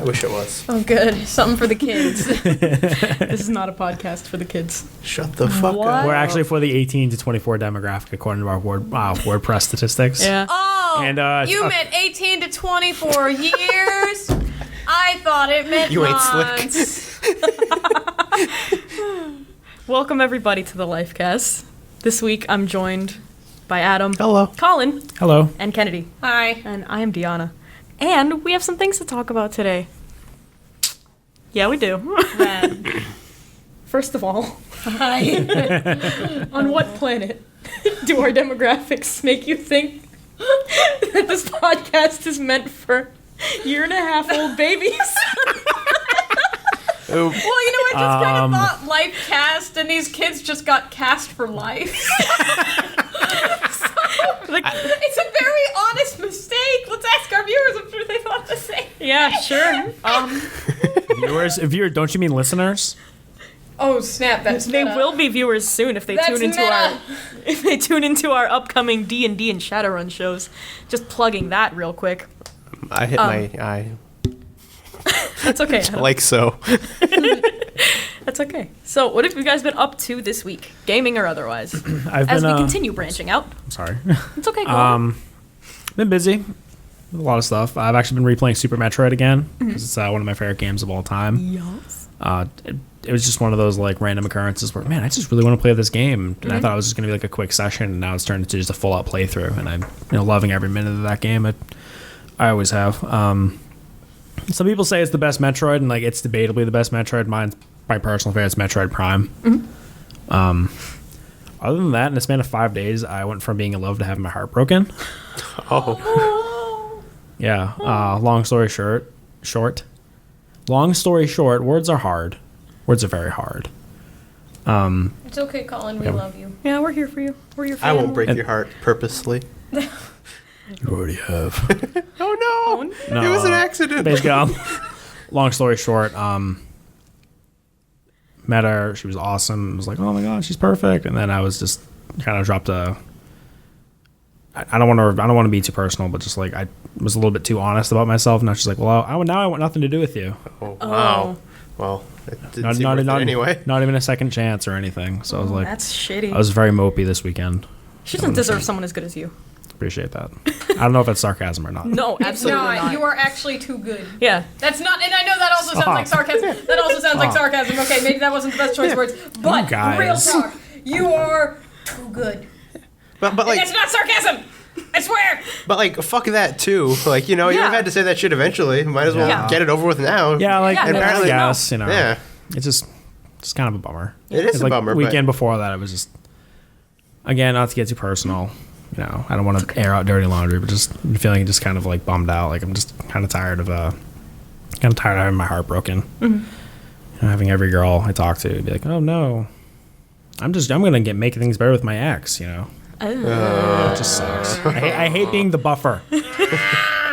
wish it was. Oh, good. Something for the kids. This is not a podcast for the kids. Shut the fuck up. We're actually for the 18 to 24 demographic, according to our WordPress statistics. Yeah. Oh, And, you meant 18 to 24 years? I thought it meant You ain't months. Welcome, everybody, to the Lifecast. This week, I'm joined by Adam. Hello. Colin. Hello. And Kennedy. Hi. And I am Deanna. And we have some things to talk about today. Yeah, we do. First of all, on what planet do our demographics make you think that this podcast is meant for year-and-a-half-old babies? Oh, Well, you know, I just kind of thought Lifecast, and these kids just got cast for life. It's a very honest mistake. Let's ask our viewers. I'm sure they thought the same. Yeah, sure. Viewers, don't you mean listeners? Oh, snap. That's They meta. will be viewers soon if they That's tune into our upcoming D&D and Shadowrun shows. Just plugging that real quick. I hit my eye. That's okay. Adam. Like so. That's okay. So, what have you guys been up to this week, gaming or otherwise? I've As been, we continue branching out. I'm sorry. It's okay. Go on. Been busy with a lot of stuff. I've actually been replaying Super Metroid again because it's one of my favorite games of all time. Yes. It was just one of those like random occurrences where, man, I just really want to play this game, and I thought it was just gonna be like a quick session, and now it's turned into just a full out playthrough, and I'm loving every minute of that game. I always have. Some people say it's the best Metroid, and like it's debatably the best Metroid. My personal favorite is Metroid Prime. Other than that, in the span of 5 days, I went from being in love to having my heart broken. Oh. Yeah. Long story short. Long story short, words are hard. Words are very hard. It's okay, Colin. We love you. Yeah, we're here for you. We're your I family. won't break your heart purposely. You already have. Oh no! No, It was an accident. Basically, long story short, met her. She was awesome. I was like, oh my god, she's perfect. And then I was just kind of dropped a. I don't want to be too personal, but just like I was a little bit too honest about myself. And I was just like, well, now I want nothing to do with you. Oh, wow. Well, it didn't Not, seem not, worth not, it anyway. not even a second chance or anything. So I was like, That's shitty. I was very mopey this weekend. She doesn't deserve someone as good as you. Appreciate that. I don't know if that's sarcasm or not. No, absolutely not. You are actually too good. Yeah. That's not, and I know that also sounds like sarcasm. That also sounds like sarcasm. Okay, maybe that wasn't the best choice of words, but guys. real talk, you are too good. But And like, that's not sarcasm. I swear. but like, fuck that too. Like, you'd have had to say that shit eventually. Might as well Yeah. get it over with now. Yeah, like, Yeah, and apparently, yes, yeah, it's just kind of a bummer. it is a like bummer. Weekend before that, it was just, again, not to get too personal. I don't want to air out dirty laundry, but just feeling just kind of like bummed out. Like I'm just kind of tired of having my heart broken. Having every girl I talk to be like, oh no, I'm gonna make things better with my ex. It just sucks. I hate being the buffer.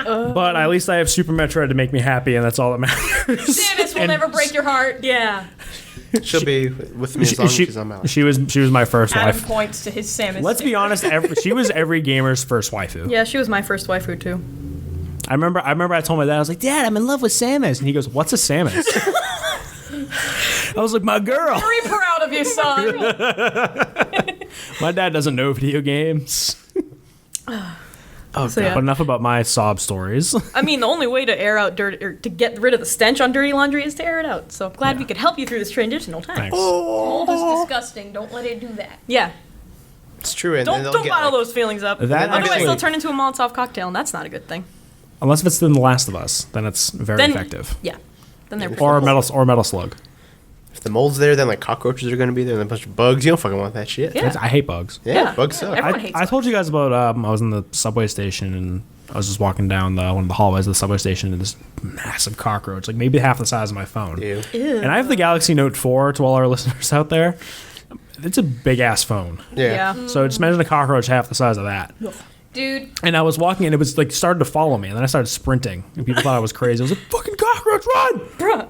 But at least I have Super Metroid to make me happy, and that's all that matters. Samus will never break your heart. Yeah. She'll be with me as long as she's on my life. She was my first Adam wife. points to his Samus. Let's be honest. She was every gamer's first waifu. Yeah, she was my first waifu, too. I remember I told my dad, I was like, Dad, I'm in love with Samus. And he goes, what's a Samus? I was like, my girl. Very proud of you, son. My dad doesn't know video games. Oh, So, yeah. But enough about my sob stories. I mean, the only way to air out dirty, or to get rid of the stench on dirty laundry is to air it out. So glad we could help you through this transitional time. Thanks. Mold is disgusting. Don't let it do that. Yeah. It's true. And Don't they'll don't get, bottle like, those feelings up. That Otherwise, actually- they'll turn into a Molotov cocktail, and that's not a good thing. Unless if it's in The Last of Us, then it's very effective. Yeah. Then they're Or Metal Slug. If the mold's there, then like cockroaches are going to be there, and a bunch of bugs. You don't fucking want that shit. Yeah. I hate bugs. Yeah, bugs suck. Everyone hates I told you guys about I was in the subway station and I was just walking down one of the hallways of the subway station and this massive cockroach, like maybe half the size of my phone. Ew. And I have the Galaxy Note 4 to all our listeners out there. It's a big ass phone. Yeah. So just imagine a cockroach half the size of that. Dude, And I was walking and it was like started to follow me and then I started sprinting and people thought I was crazy. I was like, fucking cockroach, run! Bruh.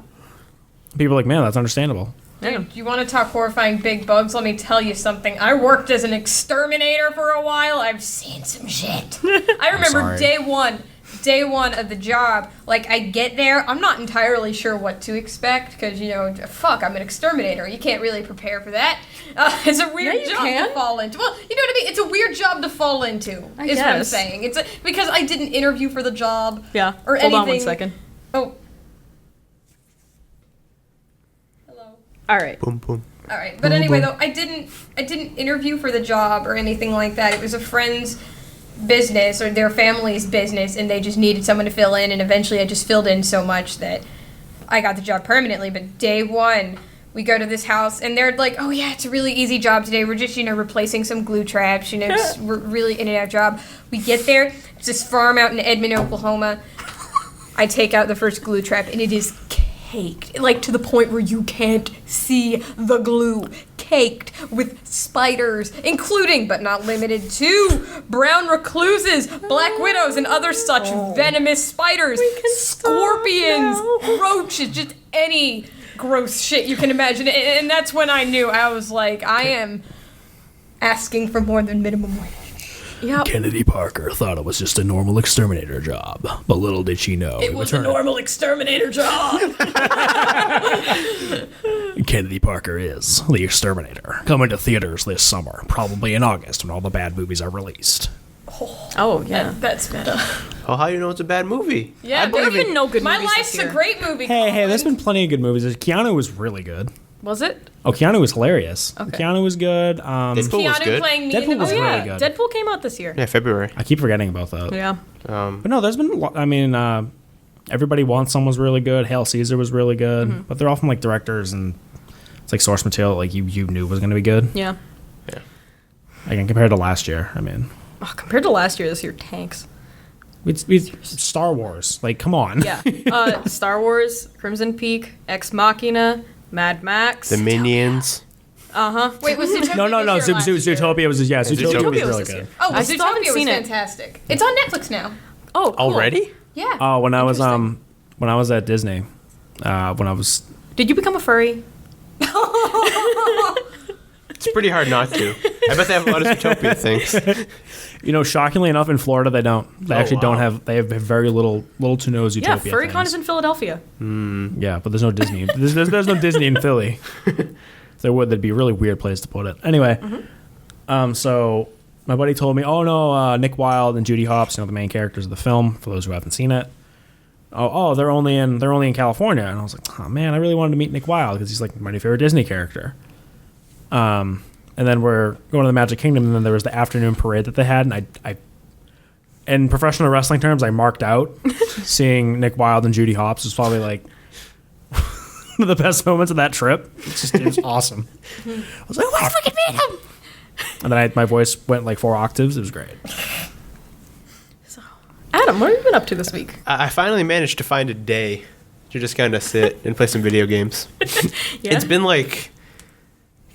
People were like, man, that's understandable. dude, you want to talk horrifying big bugs? Let me tell you something. I worked as an exterminator for a while. I've seen some shit. I remember sorry. day one day one of the job, like, I get there, I'm not entirely sure what to expect, because, you know, fuck, I'm an exterminator. You can't really prepare for that. It's a weird job to fall into. Well, you know what I mean? It's a weird job to fall into, I is what I'm guess. saying. Because I didn't interview for the job. Yeah. Or Hold on anything. 1 second. Oh. Hello. All right. Boom, boom. All right, but anyway, though, I didn't interview for the job or anything like that. It was a friend's business or their family's business, and they just needed someone to fill in. And eventually, I just filled in so much that I got the job permanently. But day one, we go to this house, and they're like, "Oh yeah, it's a really easy job today. We're just replacing some glue traps. Just, we're really in and out job." We get there. It's this farm out in Edmond, Oklahoma. I take out the first glue trap, and it is caked, like to the point where you can't see the glue. Caked with spiders, including but not limited to brown recluses, black widows, and other such venomous spiders, scorpions, roaches, just any gross shit you can imagine. And that's when I knew. I was like, I am asking for more than minimum wage. Yep. Kennedy Parker thought it was just a normal exterminator job, but little did she know It was a normal exterminator job. Kennedy Parker is the exterminator, coming to theaters this summer, probably in August when all the bad movies are released. Oh, yeah. That's meta. Oh, how do you know it's a bad movie? Yeah, I don't even know good My movies Life's this year. a great movie. Hey, there's Colin. been plenty of good movies. Keanu was really good. Was it? Oh, Keanu was hilarious. Okay. Keanu was good. Deadpool was Keanu good. playing me Deadpool in the was movie. really Yeah. good. Deadpool came out this year. Yeah, February. I keep forgetting about that. Yeah. But no, there's been, Everybody Wants Some was really good. Hail Caesar was really good. But they're all from, like, directors, and it's, like, source material like you knew was going to be good. Yeah. Again, compared to last year, I mean. Oh, compared to last year, this year tanks. We Star Wars. Like, come on. Yeah. Star Wars, Crimson Peak, Ex Machina, Mad Max. The Minions. Wait, was Zootopia No. this year or last year? Zootopia was Zootopia was was really this good. year. Oh, I still haven't Zootopia was seen it. fantastic. It's on Netflix now. Oh, cool. Already? Yeah. Oh, when I was Interesting. at Disney, when I was Did you become a furry? It's pretty hard not to. I bet they have a lot of Zootopia things. shockingly enough, in Florida they don't. They actually don't wow. have. They have very little to no Zootopia. Yeah, FurryCon things. is in Philadelphia. Yeah, but there's no Disney. there's no Disney in Philly. If there would, that'd be a really weird place to put it. Anyway, so my buddy told me, oh no, Nick Wilde and Judy Hopps, the main characters of the film. For those who haven't seen it, they're only in California, and I was like, oh man, I really wanted to meet Nick Wilde because he's like my new favorite Disney character. And then we're going to the Magic Kingdom, and then there was the afternoon parade that they had, and I in professional wrestling terms, I marked out. Seeing Nick Wilde and Judy Hopps was probably like one of the best moments of that trip. It was awesome. I was like, "Why fucking meet him?" And then my voice went like 4 octaves. It was great. Adam, what have you been up to this week? I finally managed to find a day to just kind of sit and play some video games. Yeah. It's been like,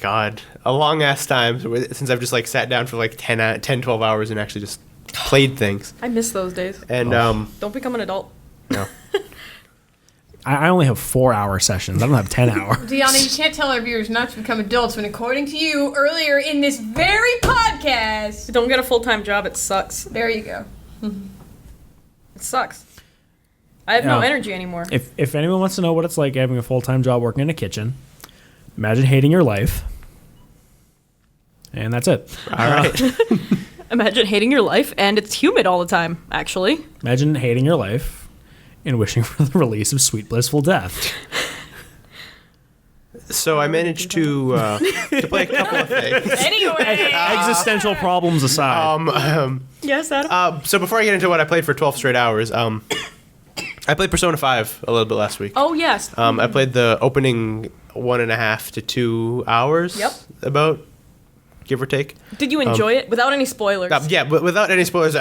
God, a long ass time since I've just like sat down for like 10, 12 hours and actually just played things. I miss those days. And Don't become an adult. no. I only have 4-hour sessions. I don't have 10 hour. Deanna, you can't tell our viewers not to become adults when, according to you, earlier in this very podcast... Don't get a full-time job, it sucks. There you go. It sucks. I have no energy anymore. If anyone wants to know what it's like having a full-time job working in a kitchen, imagine hating your life. And that's it. All right. Imagine hating your life, and it's humid all the time, actually. Imagine hating your life and wishing for the release of Sweet Blissful Death. So I managed to play a couple of things. Anyway, Existential problems aside. Yes, Adam? So before I get into what I played for 12 straight hours, I played Persona 5 a little bit last week. Oh, yes. I played the opening 1.5 to 2 hours. Yep. About, give or take. Did you enjoy it? Without any spoilers. Yeah, but without any spoilers.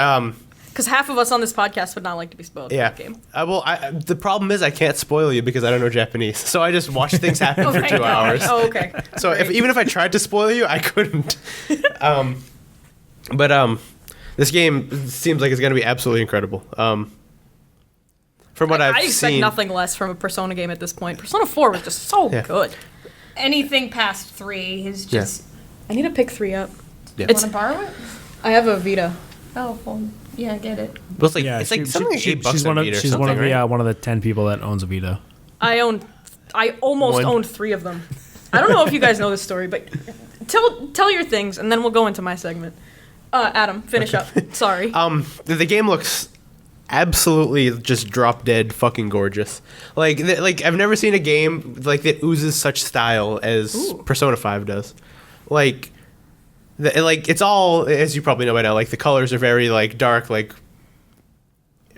Because half of us on this podcast would not like to be spoiled Yeah. for the game. The problem is I can't spoil you because I don't know Japanese. So I just watch things happen for 2 hours. Oh, okay. So even if I tried to spoil you, I couldn't. But this game seems like it's going to be absolutely incredible. From what I I've expect seen, nothing less from a Persona game at this point. Persona 4 was just so Yeah. good. anything past 3 is just... I need to pick 3 up. Yeah. It's- Want to borrow it? I have a Vita. Oh, well, Yeah, I get it. But it's like Yeah, it's like something like $8 she's on one of Vita or she's something, one of the right? one of the 10 people that owns a Vita. I almost One. owned 3 of them. I don't know if you guys know this story, but tell your things, and then we'll go into my segment. Adam, finish up. Sorry. The game looks absolutely just drop dead fucking gorgeous. Like I've never seen a game like that oozes such style as Ooh. Persona 5 does. Like it's all, as you probably know by now, like the colors are very like dark, like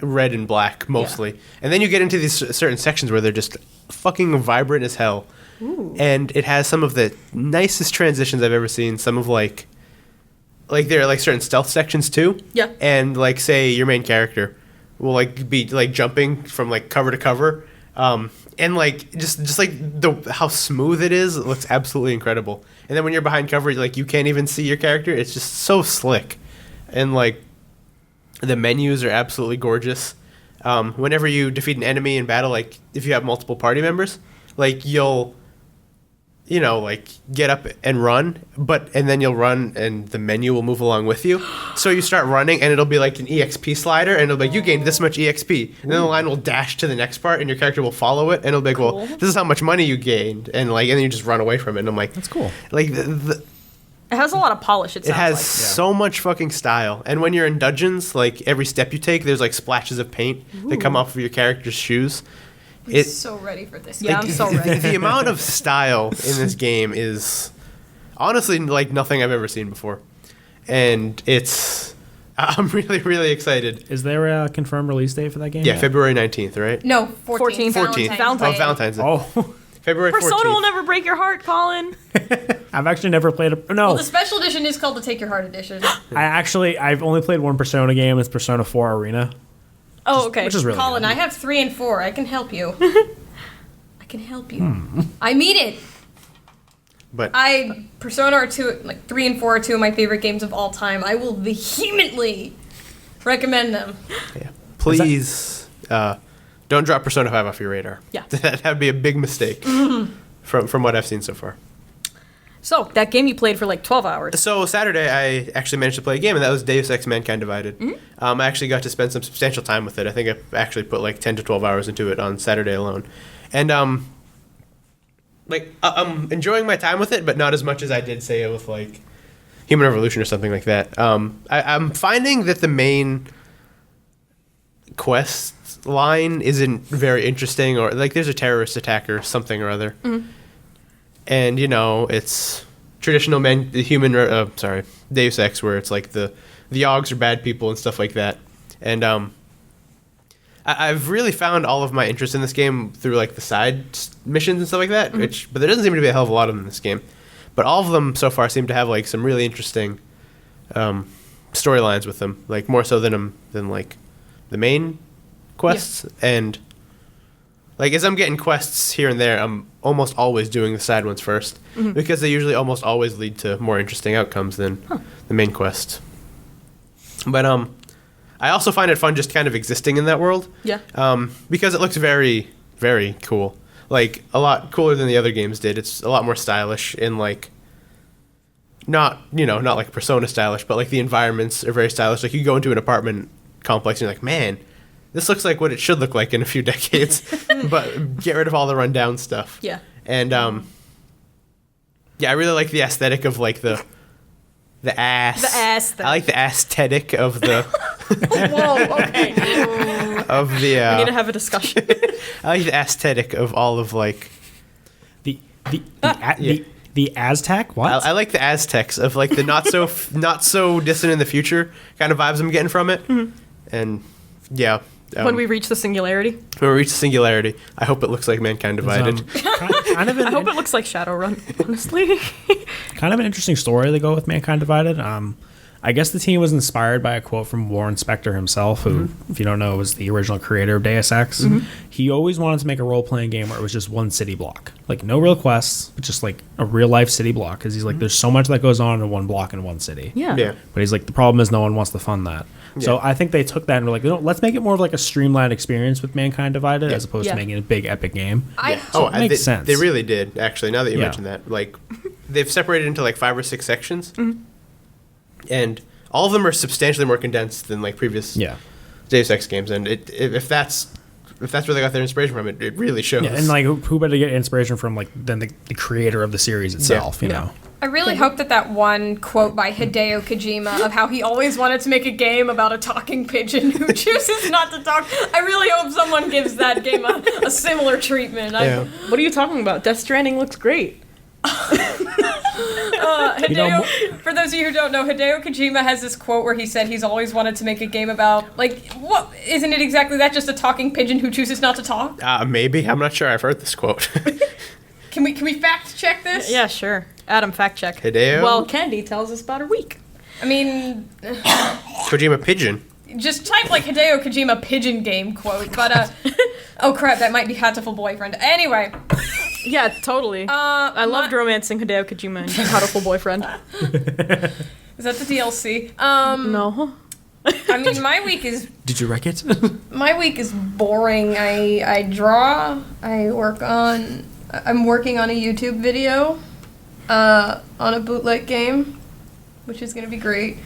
red and black mostly. And then you get into these certain sections where they're just fucking vibrant as hell. Ooh. And it has some of the nicest transitions I've ever seen. Some of like there are like certain stealth sections too. Yeah. And like say your main character will like be like jumping from like cover to cover. And like just like how smooth it is, it looks absolutely incredible. And then when you're behind cover, like you can't even see your character. It's just so slick. And like the menus are absolutely gorgeous. Whenever you defeat an enemy in battle, like if you have multiple party members, like you'll like get up and run, and then you'll run and the menu will move along with you. So you start running and it'll be like an EXP slider and it'll be like, you gained this much EXP. And then the line will dash to the next part and your character will follow it and it'll be like, Cool. well, this is how much money you gained. And then you just run away from it. And I'm like, That's cool. like It has a lot of polish, it it sounds has like. so much fucking style. And when you're in dungeons, like every step you take, there's like splashes of paint that come off of your character's shoes. I'm so ready for this. Yeah, game. I'm so ready. The amount of style in this game is honestly like nothing I've ever seen before. And I'm really, really excited. Is there a confirmed release date for that game? Yeah, yet? February 19th, right? No, 14th. 14th. Valentine's Oh, Valentine's Day. Oh, February 14th. Persona will never break your heart, Colin. I've actually never played a. No, Well, the special edition is called the Take Your Heart edition. I've only played one Persona game. It's Persona 4 Arena, Oh, okay. which is really Colin, good. I have 3 and 4. I can help you. I can help you. I mean it. But Persona are 2, like 3 and 4 are 2 of my favorite games of all time. I will vehemently recommend them. yeah, please don't drop Persona 5 off your radar. Yeah. That would be a big mistake from what I've seen so far. So, that game you played for like 12 hours. So Saturday, I actually managed to play a game, and that was Deus Ex: Mankind Divided. I actually got to spend some substantial time with it. I think I actually put like 10 to 12 hours into it on Saturday alone. And I'm enjoying my time with it, but not as much as I did, say, with like Human Revolution or something like that. I'm finding that the main quest line isn't very interesting, or like there's a terrorist attack or something or other. And it's traditional Deus Ex, where it's like the Yogs are bad people and stuff like that. And I've really found all of my interest in this game through like the side missions and stuff like that. But there doesn't seem to be a hell of a lot of them in this game. But all of them so far seem to have like some really interesting storylines with them, like more so than like the main quests. And like as I'm getting quests here and there, I'm almost always doing the side ones first because they usually almost always lead to more interesting outcomes than the main quest. But I also find it fun just kind of existing in that world. Yeah. Because it looks very, very cool. Like a lot cooler than the other games did. It's a lot more stylish and like not like Persona stylish, but like the environments are very stylish. Like you go into an apartment complex and you're like, man, this looks like what it should look like in a few decades, but get rid of all the rundown stuff. Yeah. And I really like the aesthetic of like the ass. The ass thing. I like the aesthetic of the Whoa, okay. of the. We need to have a discussion. I like the aesthetic of all of like. the Aztec. What? I like the Aztecs of like the not so distant in the future kind of vibes I'm getting from it, and yeah. When we reach the singularity. When we reach the singularity, I hope it looks like Mankind Divided. Kind of I hope it looks like Shadowrun, honestly. kind of an interesting story they go with Mankind Divided. I guess the team was inspired by a quote from Warren Spector himself, who, if you don't know, was the original creator of Deus Ex. He always wanted to make a role-playing game where it was just one city block. Like, no real quests, but just, like, a real-life city block. Because he's like, there's so much that goes on in one block in one city. Yeah. Yeah. But he's like, the problem is no one wants to fund that. So Yeah. I think they took that and were like, let's make it more of like a streamlined experience with Mankind Divided as opposed Yeah. to making a big epic game. Oh, it makes they, sense. They really did, actually, now that you Yeah. mention that. Like, they've separated into like 5 or 6 sections. And all of them are substantially more condensed than like previous Deus Ex games, and if that's where they got their inspiration from, it really shows. Yeah, and like who better to get inspiration from than the creator of the series itself, you know. I really hope that one quote by Hideo Kojima of how he always wanted to make a game about a talking pigeon who chooses not to talk. I really hope someone gives that game a similar treatment. Yeah. What are you talking about? Death Stranding looks great. For those of you who don't know, Hideo Kojima has this quote where he said he's always wanted to make a game about, like, what? Isn't it exactly that, just a talking pigeon who chooses not to talk? Maybe. I'm not sure. I've heard this quote. Can we fact check this? Yeah, sure. Adam, fact check. Hideo? Well, Candy tells us about her week. I mean... Kojima pigeon. Just type, like, Hideo Kojima pigeon game quote, but, oh crap, that might be Hatoful Boyfriend. Anyway. Yeah, totally. I loved romancing Hideo Kojima and Hatoful Boyfriend. Is that the DLC? No. I mean, my week is... Did you wreck it? My week is boring. I draw. I'm working on a YouTube video on a bootleg game, which is going to be great.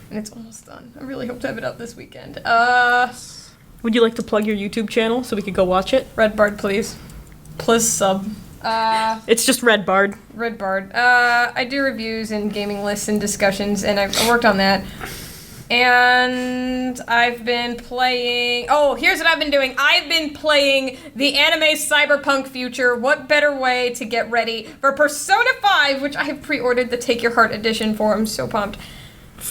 And it's almost done. I really hope to have it up this weekend. Would you like to plug your YouTube channel so we could go watch it? Red Bard, please. Plus sub. It's just Red Bard. Red Bard. I do reviews and gaming lists and discussions, and I worked on that. And I've been playing... Oh, here's what I've been doing. I've been playing the anime Cyberpunk Future. What better way to get ready for Persona 5, which I have pre-ordered the Take Your Heart edition for. I'm so pumped.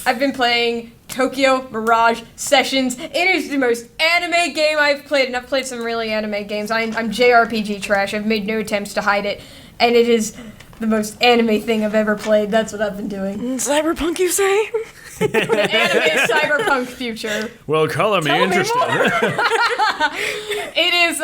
I've been playing Tokyo Mirage Sessions. It is the most anime game I've played, and I've played some really anime games. I'm JRPG trash. I've made no attempts to hide it, and it is the most anime thing I've ever played. That's what I've been doing. Cyberpunk, you say? The anime Cyberpunk Future. Well, color me interested. It is,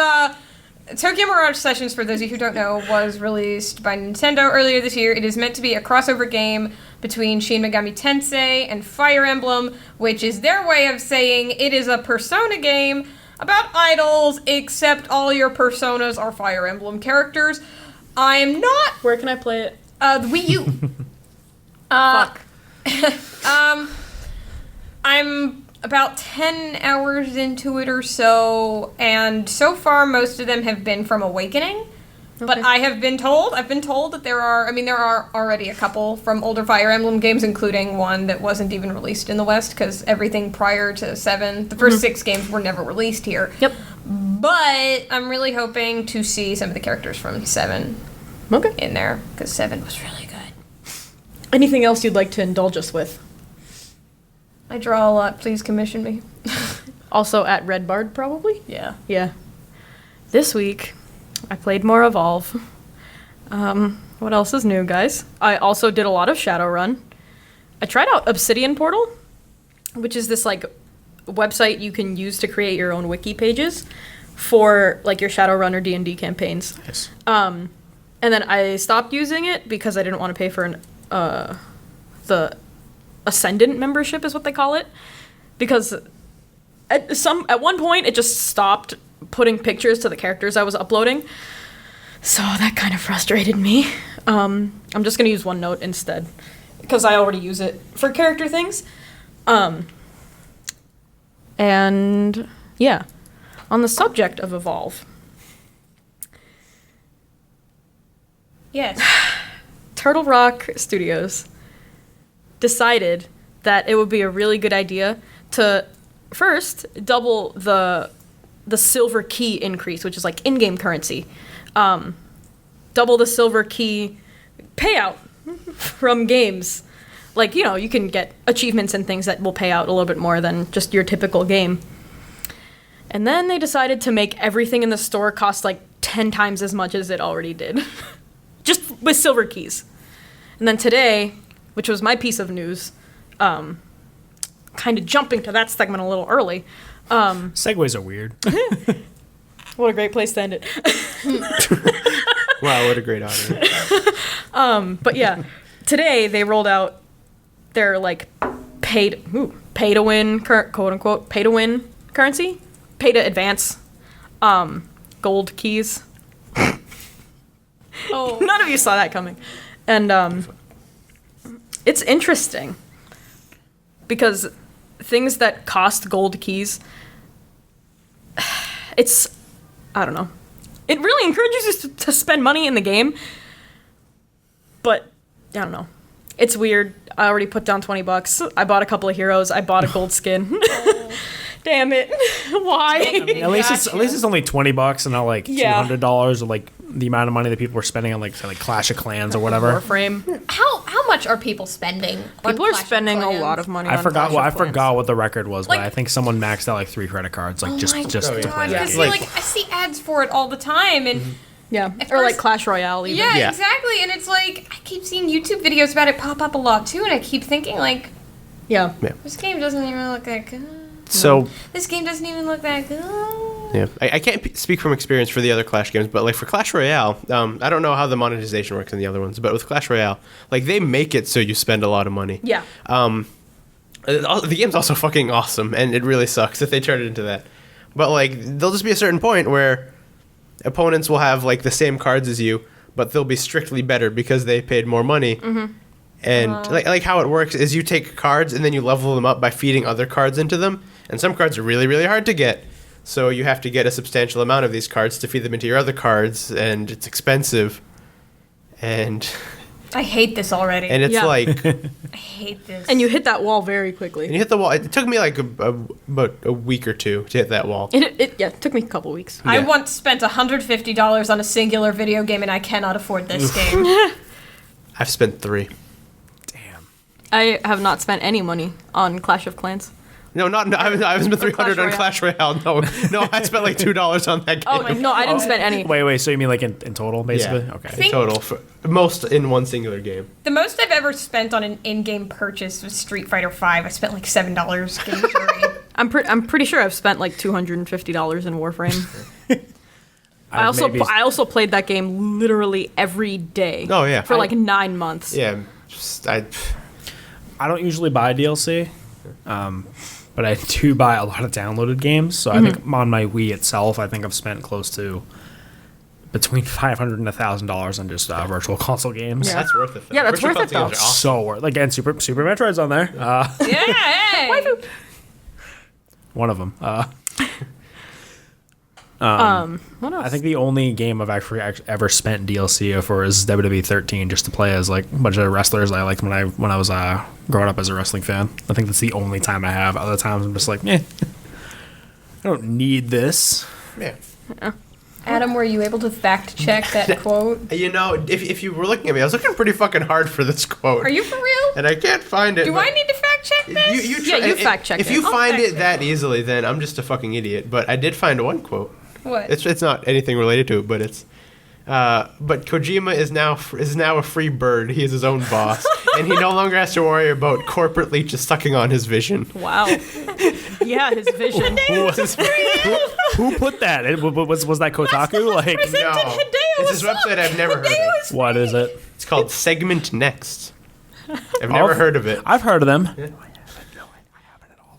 Tokyo Mirage Sessions, for those of you who don't know, was released by Nintendo earlier this year. It is meant to be a crossover game between Shin Megami Tensei and Fire Emblem, which is their way of saying it is a Persona game about idols, except all your Personas are Fire Emblem characters. I am not... Where can I play it? The Wii U. Fuck. I'm about 10 hours into it or so, and so far most of them have been from Awakening. But I've been told that there are already a couple from older Fire Emblem games, including one that wasn't even released in the West, because everything prior to 7, the first 6 games were never released here. Yep. But I'm really hoping to see some of the characters from 7 in there, because 7 was really good. Anything else you'd like to indulge us with? I draw a lot. Please commission me. Also at Red Bard, probably? Yeah. Yeah. This week, I played more Evolve. What else is new, guys? I also did a lot of Shadowrun. I tried out Obsidian Portal, which is this, like, website you can use to create your own wiki pages for, like, your Shadowrun or D&D campaigns. Nice. And then I stopped using it because I didn't want to pay for the Ascendant membership is what they call it, because at one point it just stopped putting pictures to the characters I was uploading, so that kind of frustrated me. I'm just gonna use OneNote instead because I already use it for character things. And yeah, on the subject of Evolve, Yes. Turtle Rock Studios decided that it would be a really good idea to first double the silver key increase, which is like in-game currency. Double the silver key payout from games. Like, you know, you can get achievements and things that will pay out a little bit more than just your typical game. And then they decided to make everything in the store cost like 10 times as much as it already did. Just with silver keys. And then today, which was my piece of news, kind of jumping to that segment a little early. Segues are weird. What a great place to end it. Wow, what a great honor. But yeah, today they rolled out their like pay to win, quote unquote, pay to win currency, pay to advance, gold keys. Oh. None of you saw that coming. And it's interesting because things that cost gold keys, I don't know. It really encourages you to spend money in the game, but I don't know. It's weird. I already put down $20. I bought a couple of heroes. I bought a gold skin. Damn it! Why? I mean, at least it's only $20 and not like $200 or like the amount of money that people are spending on like Clash of Clans or whatever. Warframe. How much are people spending? People are spending a lot of money. I on forgot. Clash Well, I of Clans. forgot what the record was, but Like- I think someone maxed out like 3 credit cards, like just my to play God, that 'cause game. like I see ads for it all the time, and Yeah, At or like first- Clash Royale. Even. yeah, Yeah. exactly. And it's like I keep seeing YouTube videos about it pop up a lot too, and I keep thinking like, Yeah. this game doesn't even look that good. So This game doesn't even look that good. yeah, I can't speak from experience for the other Clash games, but like for Clash Royale, I don't know how the monetization works in the other ones, but with Clash Royale, like they make it so you spend a lot of money. Yeah. The game's also fucking awesome, and it really sucks if they turn it into that. But like, there'll just be a certain point where opponents will have like the same cards as you, but they'll be strictly better because they paid more money. Mm-hmm. And like how it works is you take cards and then you level them up by feeding other cards into them. And some cards are really, really hard to get. So you have to get a substantial amount of these cards to feed them into your other cards, and it's expensive. And I hate this already. it's Yeah. like, and I hate this. And you hit that wall very quickly. you hit the wall. It took me like about a week or two to hit that wall. It took me a couple weeks. I Yeah. once spent $150 on a singular video game, and I cannot afford this game. I've spent 3. Damn. I have not spent any money on Clash of Clans. No, I haven't spent 300 on Royale. Clash Royale. No, I spent like $2 on that game. Oh no, I didn't spend any. Wait. So you mean like in total, basically? Yeah. Okay. In Think- total, for most in one singular game. The most I've ever spent on an in-game purchase was Street Fighter V. I spent like $7 getting Shuri. I'm pretty sure I've spent like $250 in Warframe. I also played that game literally every day. Oh, yeah. For like 9 months. Yeah, I don't usually buy DLC, but I do buy a lot of downloaded games. So I think on my Wii itself, I think I've spent close to between $500 and $1,000 on just virtual console games. Yeah. that's worth it. Though. Yeah, that's Virtual worth it, console though. games are awesome. So worth. Again, Super Metroid's on there. Yeah, hey. One of them. What else? I think the only game I've actually ever spent DLC for is WWE13, just to play as like a bunch of wrestlers I liked when I was growing up as a wrestling fan. I think that's the only time I have. Other times I'm just like, I don't need this. Yeah. Adam, were you able to fact check that quote? You know, if you were looking at me, I was looking pretty fucking hard for this quote. Are you for real? And I can't find it. Do but I need to fact check this? You fact check If it. you I'll find fact it check that easily, then I'm just a fucking idiot. But I did find one quote. What? It's not anything related to it, but it's. But Kojima is now a free bird. He is his own boss, and he no longer has to worry about corporately just sucking on his vision. Wow. Yeah, his vision. Who put that? Was that Kotaku? Like, No, it's his website I've never heard of. what is it? It's called Segment Next. I've never heard of it, I've heard of them.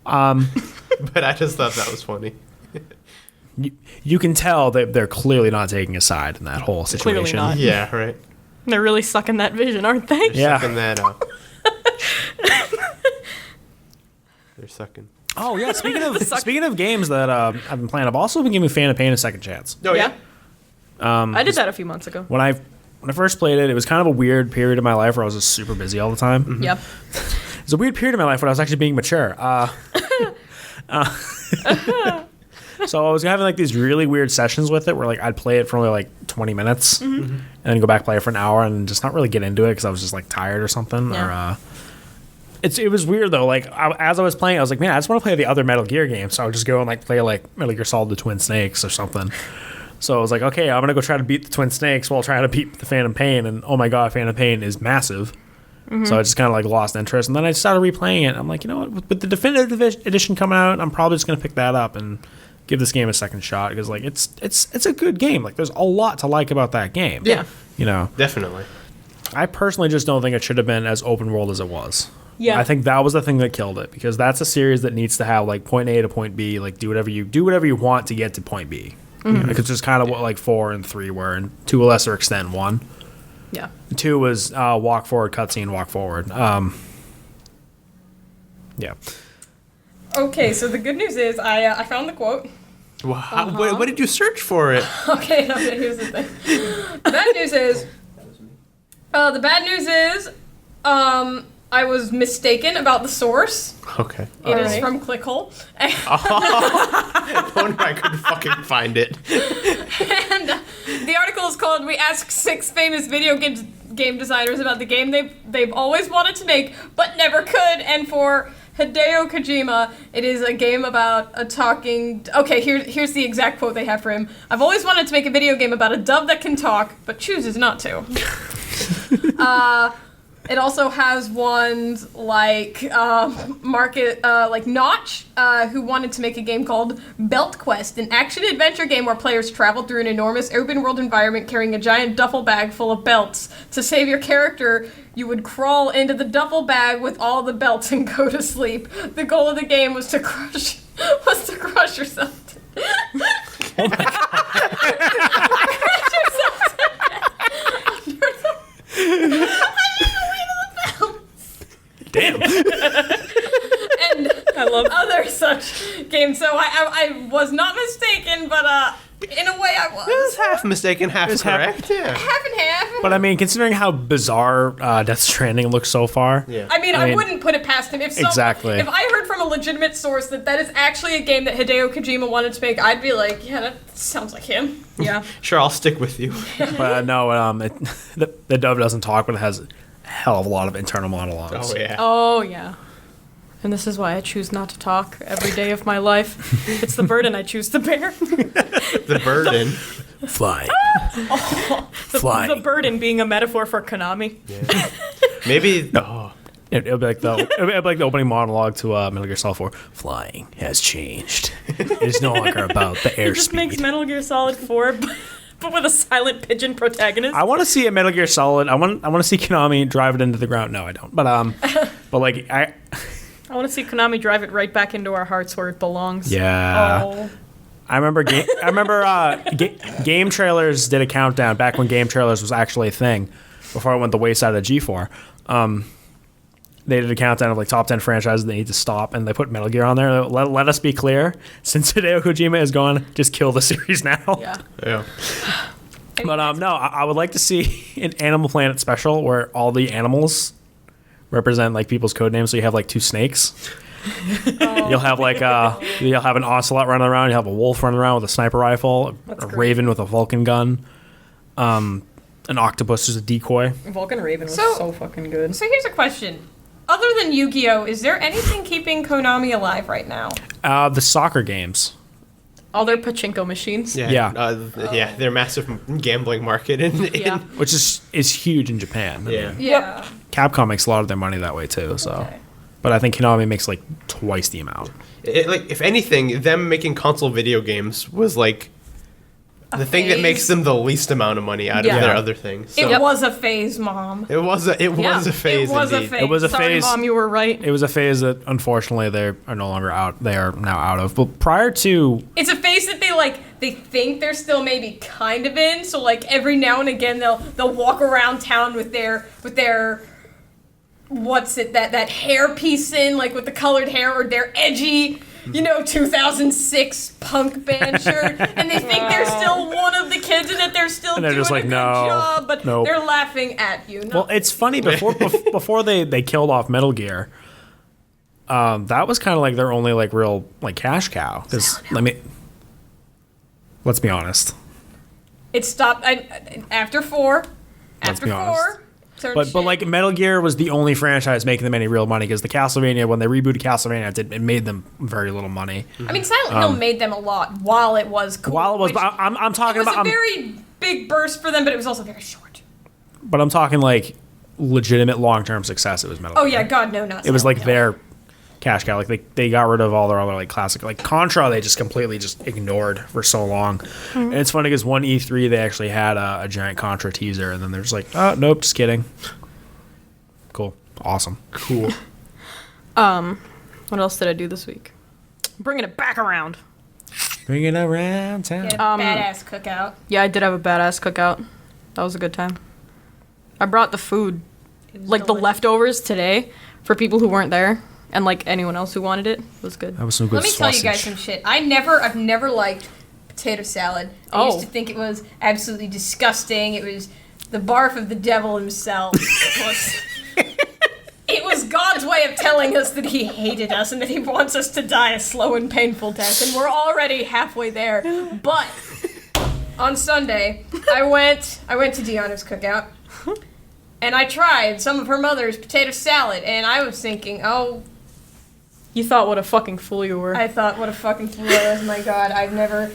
but I just thought that was funny. You can tell that they're clearly not taking a side in that whole Clearly situation. not. Yeah, right. They're really sucking that vision, aren't they? Yeah. Sucking that up. They're sucking. Oh yeah. Speaking of games that I've been playing, I've also been giving Fan of Pain a second chance. Oh yeah. I did that a few months ago. When I first played it, it was kind of a weird period of my life where I was just super busy all the time. Yep. It was a weird period of my life when I was actually being mature. So I was having like these really weird sessions with it where like I'd play it for only like 20 minutes and then go back play it for an hour and just not really get into it because I was just like tired or something. Yeah. Or it was weird though. Like as I was playing, I was like, man, I just want to play the other Metal Gear games. So I would just go and like play like Metal Gear Solid: The Twin Snakes or something. So I was like, okay, I'm gonna go try to beat the Twin Snakes while trying to beat the Phantom Pain. And oh my god, Phantom Pain is massive. So I just kind of like lost interest, and then I started replaying it. I'm like, you know what? With the definitive edition coming out, I'm probably just gonna pick that up and give this game a second shot because like it's a good game. Like there's a lot to like about that game. Yeah. You know, Definitely. I personally just don't think it should have been as open world as it was. Yeah. I think that was the thing that killed it because that's a series that needs to have like point A to point B, like do whatever you want to get to point B. Like it's just kind of what like 4 and 3 were, and to a lesser extent 1. Yeah. 2 was walk forward, cutscene, walk forward. Yeah. Okay, so the good news is I found the quote. Wow. What did you search for it? Okay, here's the thing. The bad news is, I was mistaken about the source. Okay. It is from Clickhole. No wonder I couldn't fucking find it. And the article is called "We Ask 6 Famous Video Game Designers About the Game They've Always Wanted to Make But Never Could." And for Hideo Kojima, it is a game about a talking... Okay, here's the exact quote they have for him. "I've always wanted to make a video game about a dove that can talk, but chooses not to." It also has ones like Notch, who wanted to make a game called Belt Quest, an action-adventure game where players travel through an enormous open-world environment carrying a giant duffel bag full of belts. To save your character, you would crawl into the duffel bag with all the belts and go to sleep. The goal of the game was to crush yourself. Oh my god. Crush yourself to death. Damn. And I love other such games. So I was not mistaken, but in a way I It was was. half mistaken, half correct. Yeah. Half and half. But I mean, considering how bizarre Death Stranding looks so far. Yeah. I mean, wouldn't put it past him. Exactly. If I heard from a legitimate source that is actually a game that Hideo Kojima wanted to make, I'd be like, yeah, that sounds like him. Yeah. Sure, I'll stick with you. But no, the dove doesn't talk, but it has a hell of a lot of internal monologues. Oh, yeah. Oh, yeah. And this is why I choose not to talk every day of my life. It's the burden I choose to bear. The burden. Fly. The Flying. burden being a metaphor for Konami. Yeah. Maybe... Oh. It'll be like the opening monologue to Metal Gear Solid 4. Flying has changed. It is no longer about the It just makes airspeed. Metal Gear Solid 4, but with a silent pigeon protagonist. I want to see a Metal Gear Solid. I want to see Konami drive it into the ground. No, I don't. But like I want to see Konami drive it right back into our hearts where it belongs. yeah. Oh. I remember game trailers did a countdown back when game trailers was actually a thing before it went the wayside of G4. They did a countdown of like top 10 franchises they need to stop, and they put Metal Gear on there. Let us be clear, since Hideo Kojima is gone, just kill the series now. Yeah. Yeah. But no, I would like to see an Animal Planet special where all the animals represent like people's code names. So you have like 2 snakes. You'll have like you'll have an ocelot running around. You have a wolf running around with a sniper rifle. A raven with a Vulcan gun. An octopus is a decoy. Vulcan Raven was So- so fucking good. So here's a question. Other than Yu-Gi-Oh, is there anything keeping Konami alive right now? The soccer games. All their pachinko machines. Yeah. Yeah. Their massive gambling market. Yeah. Which is huge in Japan. I Yeah. mean, Yeah. Capcom makes a lot of their money that way too. So, Okay. but I think Konami makes like twice the amount. Like, if anything, them making console video games was like the thing that makes phase. them the least amount of money out Yeah. of their other things. So It was a phase, Mom. it was a phase. It was a indeed. phase. It was a Sorry, phase. Mom, you were right. It was a phase that unfortunately they are no longer out. They are now out of. But prior to It's a phase that they think they're still maybe kind of in. So like every now and again they'll walk around town with their what's it that hair piece in, like with the colored hair, or their edgy 2006 punk band shirt, and they think they're still one of the kids and that they're still And they're doing just like, a good no, job, but nope. they're laughing at you. well, it's funny before they killed off Metal Gear. That was kind of like their only like real like cash cow. Because let's be honest. It stopped after 4. Let's After be 4. honest. certain But shit. like Metal Gear was the only franchise making them any real money because the Castlevania, when they rebooted Castlevania, it made them very little money. I mean, Silent Hill made them a lot while it was cool. While it was, which- but I'm talking it was about. a very big burst for them, but it was also very short. But I'm talking like legitimate long-term success. It was Metal Oh Gear. yeah, God no, not. It was like Silent Hill. their cash cow. Like they got rid of all their other like classic, like Contra. They just completely just ignored for so long. And it's funny because one E3 they actually had a giant Contra teaser, and then they're just like, oh nope, just kidding. Cool, awesome, Cool. What else did I do this week? Bringing it back around. bring it around town. Yeah, badass cookout. Yeah, I did have a badass cookout. That was a good time. I brought the food, It was like the delicious. leftovers today, for people who weren't there. and like anyone else who wanted it. It was good. That was some good Let me tell sausage. you guys some shit. I've never liked potato salad. I used to think it was absolutely disgusting. It was the barf of the devil himself. It was God's way of telling us that he hated us and that he wants us to die a slow and painful death, and we're already halfway there. But on Sunday, I went to Deanna's cookout, and I tried some of her mother's potato salad, and I was thinking, oh, You thought what a fucking fool you were. I thought what a fucking fool I was. My God, I've never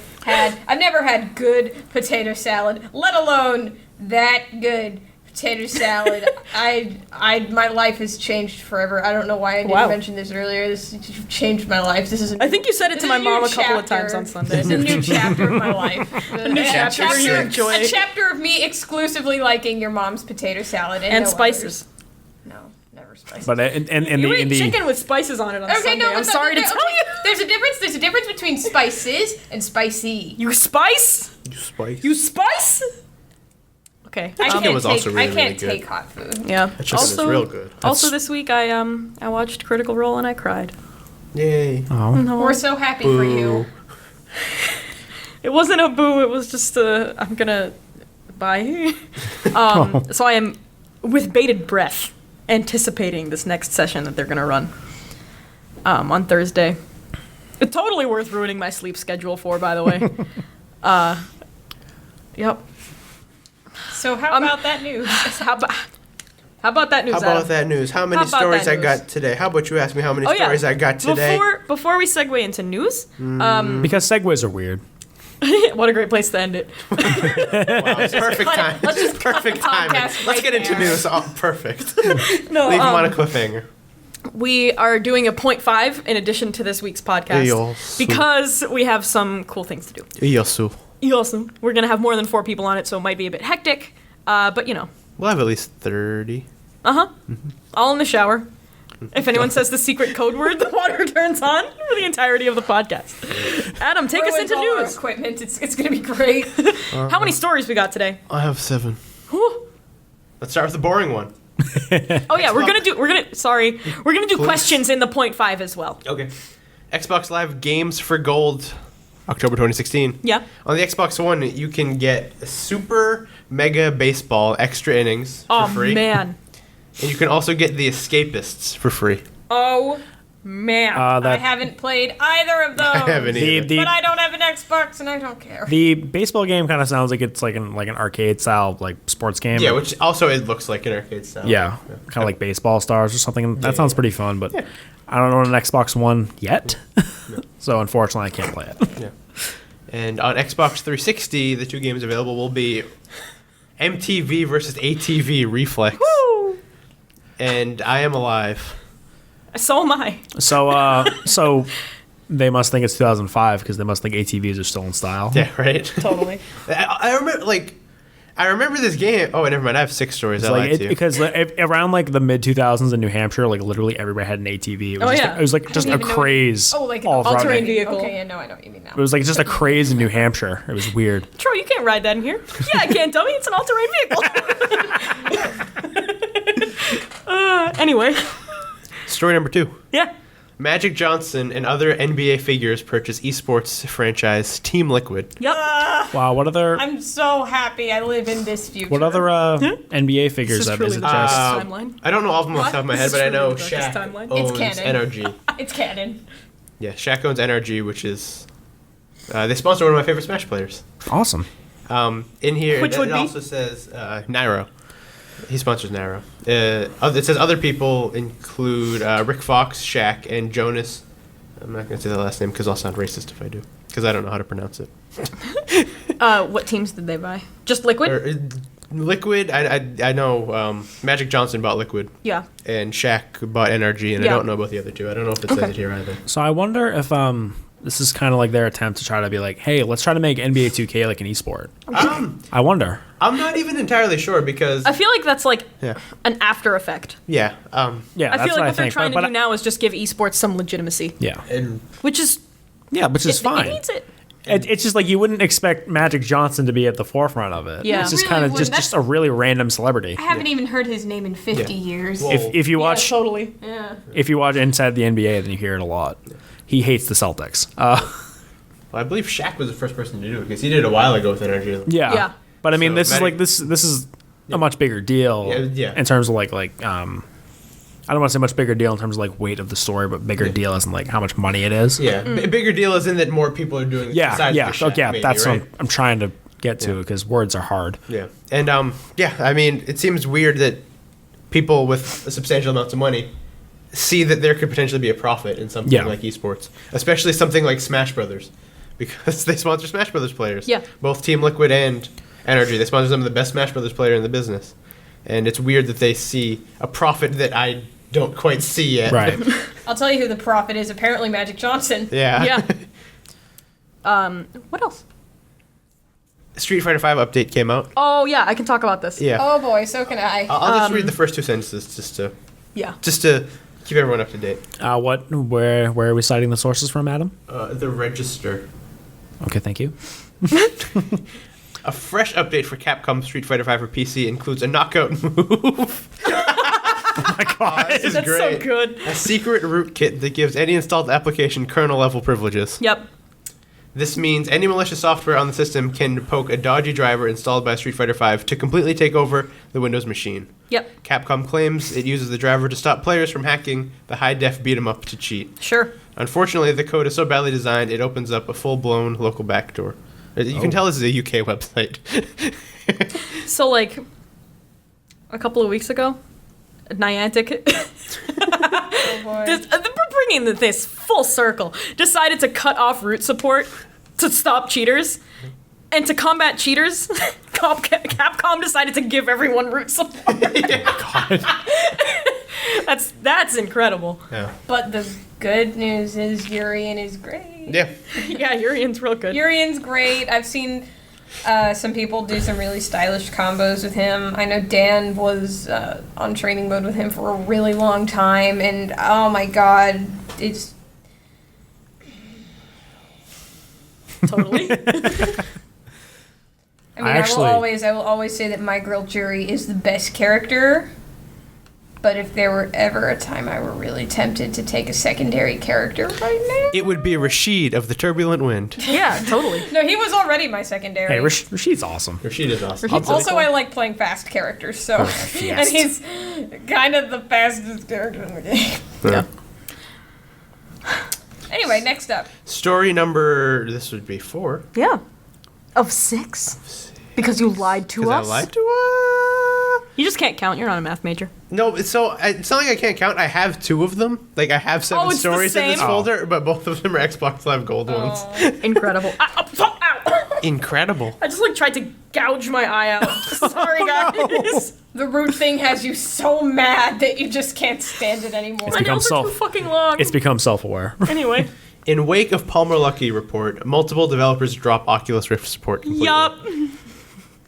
had good potato salad, let alone that good potato salad. My life has changed forever. I don't know why I didn't mention this earlier. This changed my life. This is. I think you said it to my mom a couple of times on Sunday. This is a new chapter of my life. A new chapter where you enjoy a chapter of me exclusively liking your mom's potato salad and no spices. Others. No, never spices. But You ate chicken with spices on it on Sunday. I'm sorry to tell you. There's a difference. There's a difference between spices and spicy. You spice? You spice. You spice? Okay. Chicken was also really, I can't really take hot food. Yeah. That chicken is real good. Also this week I watched Critical Role and I cried. Yay. Oh. No. We're so happy for you. It wasn't a boo, it was just I'm gonna bye. So I am with bated breath anticipating this next session that they're gonna run on Thursday. It's totally worth ruining my sleep schedule for, by the way. Yep. So how about that news? How about that news? How about Adam? that news? How many How about stories that I news? got today? How about you ask me how many stories I got today? Before we segue into news, Because segues are weird. what a great place to end it. Wow, it's perfect time. Let's just cut Perfect the timing. podcast Let's right get into there. news. Oh, perfect. No, Leave them on a cliffhanger. we are doing a 0.5 in addition to this week's podcast Yes. because we have some cool things to do. Yosu. Awesome. We're going to have more than 4 people on it, so it might be a bit hectic. But, you know. We'll have at least 30. Uh-huh. All in the shower. If anyone says the secret code word, the water turns on for the entirety of the podcast. Adam, take us Ruins into all our news. equipment. It's gonna be great. How many stories we got today? I have 7. Whew. Let's start with the boring one. Oh yeah, we're gonna do questions in the 0.5 as well. Okay. Xbox Live Games for Gold, October 2016. Yeah. On the Xbox One, you can get Super Mega Baseball Extra Innings for free. Oh man. And you can also get The Escapists for free. Oh man. I haven't played either of those. I haven't either. But I don't have an Xbox and I don't care. The baseball game kind of sounds like it's like an arcade style like sports game. Yeah, which also it looks like an arcade style. Yeah, kind of like Baseball Stars or something. That sounds pretty fun, but Yeah. I don't own an Xbox One yet, so unfortunately I can't play it. Yeah. And on Xbox 360, the 2 games available will be MTV versus ATV Reflex. Woo! And I Am Alive. So am I. So they must think it's 2005 because they must think ATVs are still in style. Yeah, right? Totally. I remember this game. Oh, never mind. I have 6 stories. I lied to you. Because around like the mid 2000s in New Hampshire, like literally everybody had an ATV. It was Oh, just, yeah. it was like just a even know- craze. Oh, like an all throughout all-terrain New- vehicle. Okay, yeah, no, I know what you mean now. It was like just a craze in New Hampshire. It was weird. Troy, you can't ride that in here. Yeah, I can't. Tell me it's an all-terrain vehicle. Anyway. Story number 2. Yeah. Magic Johnson and other NBA figures purchase esports franchise Team Liquid. Yep. Wow, what other I'm so happy I live in this future. NBA figures This is that truly is it the just? darkest timeline. I don't know all of them off the top of my head, but I know This is truly the Shaq darkest timeline. owns It's canon. NRG. It's canon. Yeah, Shaq owns NRG, which is... they sponsor one of my favorite Smash players. Awesome. In here, Which it would be? also says Nairo. He sponsors Nairo. It says other people include Rick Fox, Shaq, and Jonas. I'm not going to say the last name because I'll sound racist if I do. Because I don't know how to pronounce it. What teams did they buy? Just Liquid? Liquid, I know Magic Johnson bought Liquid. Yeah. And Shaq bought NRG, and I Yeah. don't know about the other 2. I don't know if it says it here either. So I wonder if this is kind of like their attempt to try to be like, hey, let's try to make NBA 2K like an esport. I wonder. I'm not even entirely sure because... I feel like that's like Yeah. an after effect. Yeah. Yeah, I that's feel like what what they're think. trying but to do now is just give esports some legitimacy, Yeah, And which is yeah, which is it fine. needs it. It's just like you wouldn't expect Magic Johnson to be at the forefront of it. Yeah. It's just Really kind of wouldn't. just a really random celebrity. I haven't even heard his name in 50 years. Well, If you watch totally. Yeah. if you watch Inside the NBA, then you hear it a lot. He hates the Celtics. Well, I believe Shaq was the first person to do it because he did it a while ago with Energy. Yeah. Yeah. But I mean, So this is Magic- like this is a much bigger deal Yeah. in terms of like I don't want to say much bigger deal in terms of like weight of the story, but bigger deal as in like how much money it is. Yeah, bigger deal is in that more people are doing it. Yeah, besides yeah, the Shaq, yeah. maybe, That's right? what I'm trying to get to because words are hard. Yeah, and yeah, I mean, it seems weird that people with substantial amounts of money see that there could potentially be a profit in something Yeah. like esports, especially something like Smash Brothers, because they sponsor Smash Brothers players. Yeah. Both Team Liquid and Energy, they sponsor some of the best Smash Brothers player in the business, and it's weird that they see a profit that I don't quite see yet. Right. I'll tell you who the prophet is. Apparently, Magic Johnson. Yeah. Yeah. What else? Street Fighter V update came out. Oh yeah, I can talk about this. Yeah. Oh boy, so can I. I'll just read the first two sentences Yeah. just to keep everyone up to date. Where are we citing the sources from, Adam? The Register. Okay, thank you. A fresh update for Capcom Street Fighter V for PC includes a knockout move. Oh my god. This is That's great. so good. A secret rootkit that gives any installed application kernel level privileges. Yep. This means any malicious software on the system can poke a dodgy driver installed by Street Fighter V to completely take over the Windows machine. Yep. Capcom claims it uses the driver to stop players from hacking the high-def beat-em-up to cheat. Sure. Unfortunately, the code is so badly designed, it opens up a full-blown local backdoor. You can tell this is a UK website. So like a couple of weeks ago, Niantic Oh boy. we're bringing this full circle. Decided to cut off root support to stop cheaters, and to combat cheaters, Capcom decided to give everyone root support. That's incredible. Yeah. But the good news is Urian is great. Yeah. Yeah, Urian's real good. Urian's great. I've seen some people do some really stylish combos with him. I know Dan was on training mode with him for a really long time, and oh my god, it's Totally. I mean, I will always say that My Girl Jury is the best character. But if there were ever a time I were really tempted to take a secondary character right now, It would be Rashid of the Turbulent Wind. Yeah, totally. no, he was already my secondary. Hey, Rashid's awesome. Rashid is awesome. Rashid's Also, cool. I like playing fast characters, so and he's kind of the fastest character in the game. Yeah. Anyway, next up. Story number, this would be 4. Yeah. Of 6? Because you lied to Because us? I lied to us. You just can't count. You're not a math major. No, it's not like I can't count. I have 2 of them. Like, I have 7 Oh, it's the stories in this same? folder, but both of them are Xbox Live Gold ones. Incredible. Ow. Incredible. I just tried to gouge my eye out. Sorry, guys. The root thing has you so mad that you just can't stand it anymore. My nails are too fucking long. It's become self-aware. Anyway. In wake of Palmer Luckey report, multiple developers drop Oculus Rift support completely. Yup.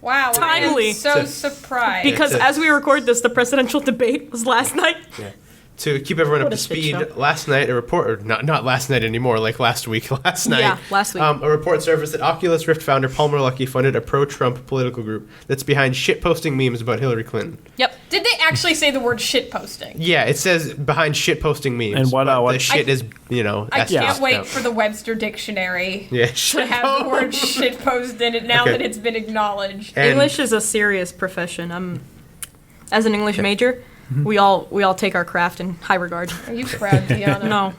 Wow, I Timely. am so surprised. Because It's a- as we record this, the presidential debate was last night. Yeah. To keep everyone up What to a shit speed, show. last night a report, or not last night anymore, like last week, last night. Yeah, last week. A report surfaced that Oculus Rift founder Palmer Luckey funded a pro-Trump political group that's behind shit-posting memes about Hillary Clinton. Yep. Did they actually say the word shit posting? Yeah, it says behind shit-posting memes. And what, but what- the shit is, I that's can't just wait out. for the Webster dictionary Yeah, to have the word shit post in it now Okay. that it's been acknowledged. And- English is a serious profession. As an English major, we all take our craft in high regard. Are you proud, Deanna? No.